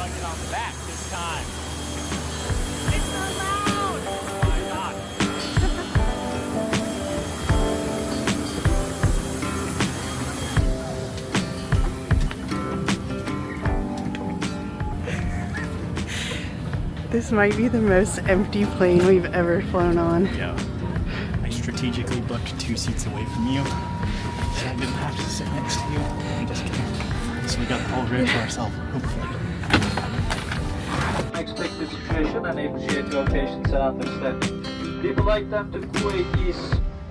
like it on the back this time. It's so loud! Oh my god. This might be the most empty plane we've ever flown on. Yeah. I strategically booked 2 seats away from you, so I didn't have to sit next to you. I'm just kidding. So we got the whole road to ourselves, hopefully. Expect the situation and appreciate your patience and understanding. The flight time to Kuwait is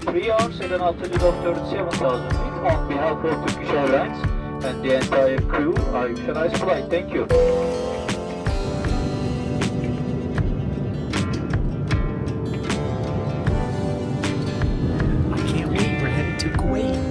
3 hours at an altitude of 37,000 feet. On behalf of Turkish Airlines and the entire crew, I wish a nice flight. Thank you. I can't wait, we're headed to Kuwait.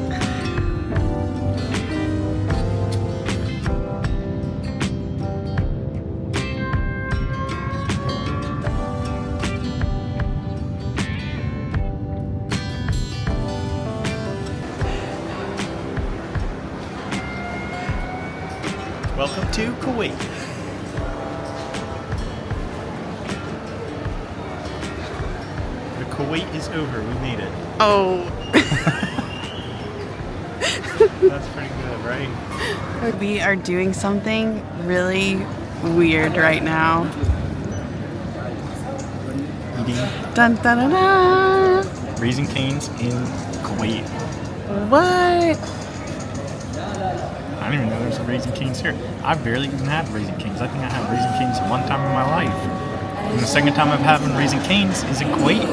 Welcome to Kuwait. The Kuwait is over. We made it. Oh. That's pretty good, right? We are doing something really weird right now. Eating Dun dun dun dun. Raising Cane's in Kuwait. What? I don't even know there's a Raising Cane's here. I barely even had Raising Cane's. I think I had Raising Cane's one time in my life. And the second time I've had Raising Cane's is in Kuwait.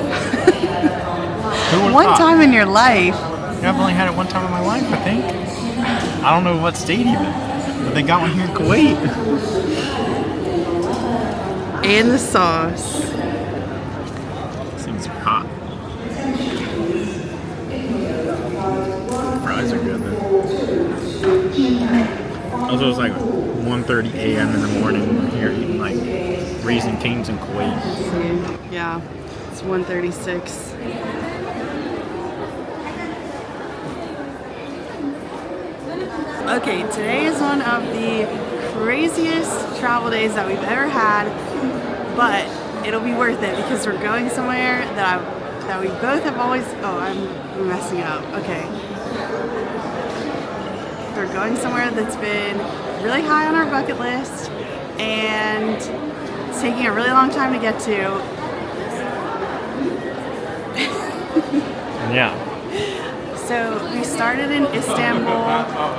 Who would've One thought? time in your life. Yeah, I've only had it one time in my life, I think. I don't know what state even, but they got one here in Kuwait. And the sauce. Seems hot. Fries are good though. Also, it's like 1:30 a.m. in the morning. We're here eating like Raising Cane's in Kuwait. Yeah, it's 1:36. Okay, today is one of the craziest travel days that we've ever had, but it'll be worth it because we're going somewhere that we both have always. Oh, I'm messing it up. Okay, we're going somewhere that's been really high on our bucket list, and it's taking a really long time to get to. Yeah. So we started in Istanbul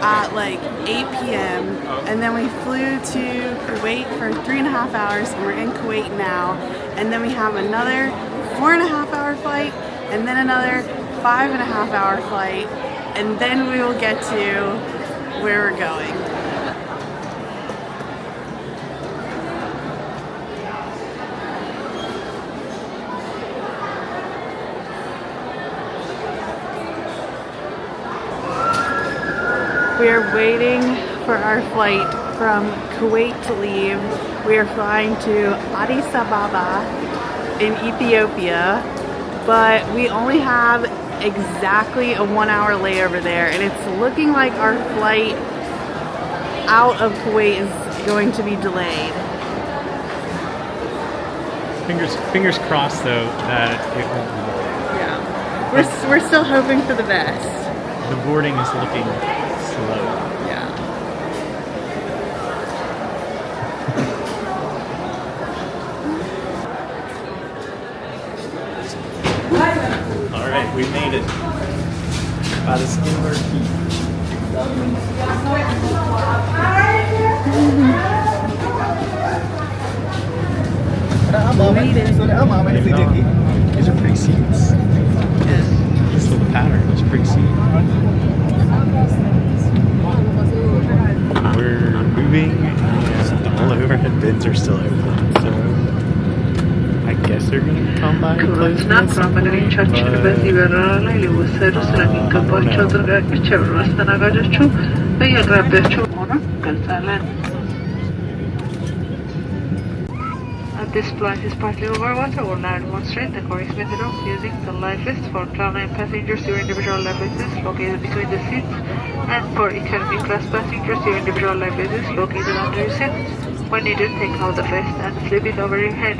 at like 8 p.m. and then we flew to Kuwait for 3.5 hours, and we're in Kuwait now. And then we have another 4.5-hour flight, and then another 5.5-hour flight, and then we will get to where we're going. We are waiting for our flight from Kuwait to leave. We are flying to Addis Ababa in Ethiopia, but we only have exactly a 1-hour layover there, and it's looking like our flight out of Kuwait is going to be delayed. Fingers crossed though that it won't be delayed. Yeah, we're still hoping for the best. The boarding is looking slow. Yeah. Alright, we made it. By the skin of our teeth. These are pretty seats. So the pattern is pretty seat. We're moving and all the overhead bins are still open, so I guess they're gonna come by and close them at some point, This flight is partly over water. Will now demonstrate the correct method of using the life vest for traveling passengers. Your individual life vest is located between the seats, and for economy class passengers, your individual life vest is located under your seat. When needed, take out the vest and slip it over your head.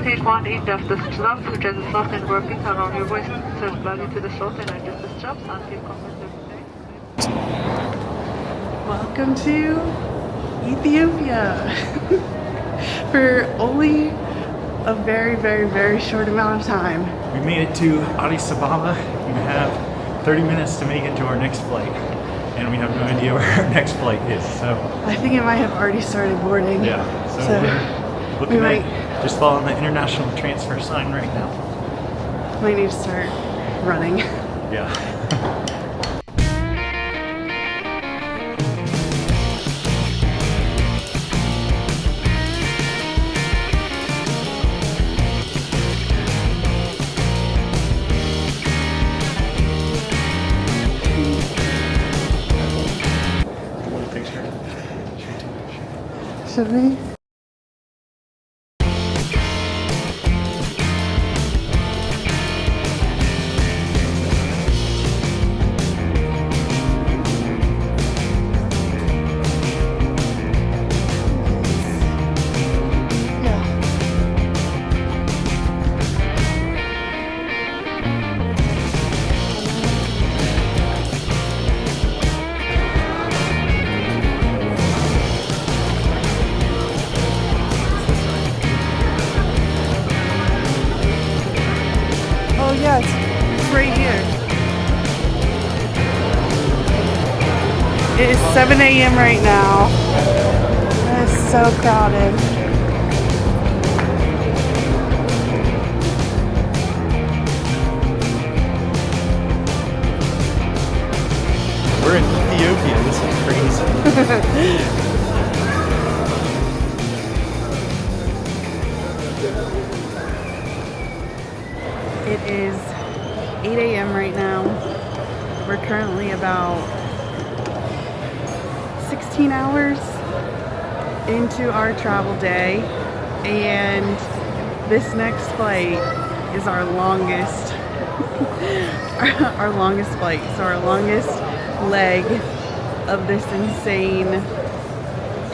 Take one end of the strap, which has a slot and working around your waist. Insert plug into the slot and adjust the straps until comfortable. Welcome to Ethiopia. For only a very, very, very short amount of time. We made it to Addis Ababa. We have 30 minutes to make it to our next flight. And we have no idea where our next flight is, so. I think it might have already started boarding. Yeah, so we're looking at just following the international transfer sign right now. Might need to start running. Yeah. Should we? Oh yes, it's right here. It is 7 a.m. right now. It is so crowded. We're in Ethiopia, this is crazy. It is 8 a.m. right now. We're currently about 16 hours into our travel day, and this next flight is our longest our longest flight. So our longest leg of this insane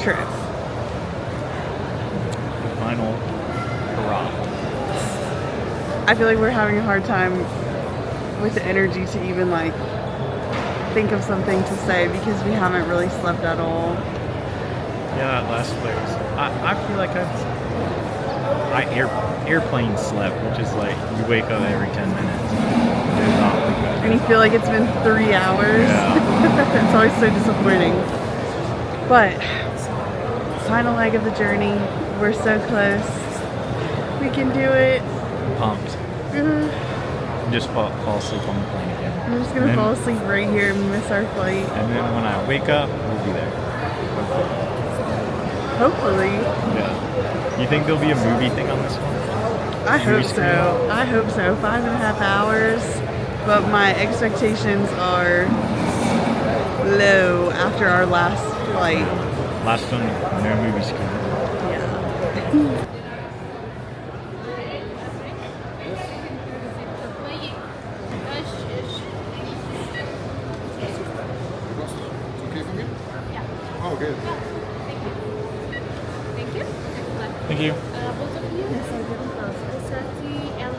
trip. The final hurrah. I feel like we're having a hard time with the energy to even like think of something to say because we haven't really slept at all. Yeah, that last flight was. I feel like I airplane slept, which is like you wake up every 10 minutes. It's not like that. And you feel like it's been 3 hours. Yeah. It's always so disappointing. But final leg of the journey. We're so close. We can do it. Pumped. Just fall asleep on the plane again. I'm just gonna fall asleep right here and miss our flight. And then when I wake up, we'll be there. Hopefully. Yeah. You think there'll be a movie thing on this one? I hope Movie screen? so. I hope so. 5.5 hours. But my expectations are low after our last flight. Last one, no movie screen. Yeah. Oh, good. Thank you. Thank you. Both of you? Yes, I did both. Sati and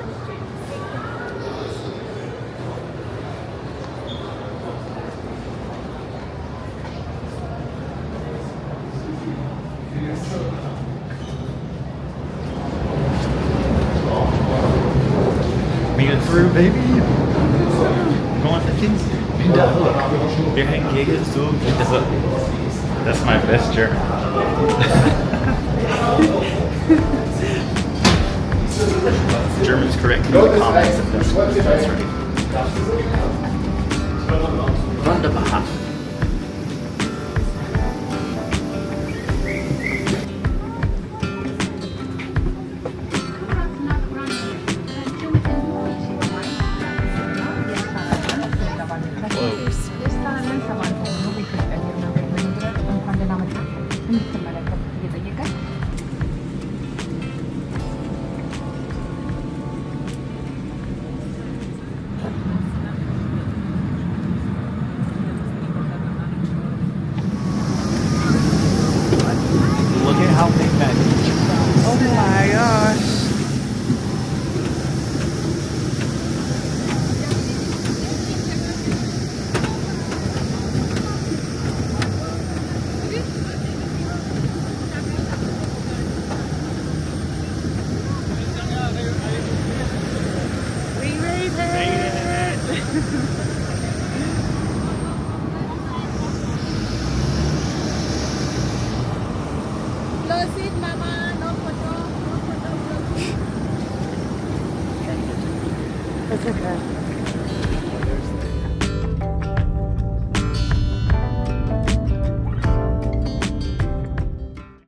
Made it through, baby. Going to wieder hook. Wir hängen hier so wieder hook. That's my best German. German's correct in the comments if that's right. Wunderbar. Look at how Okay.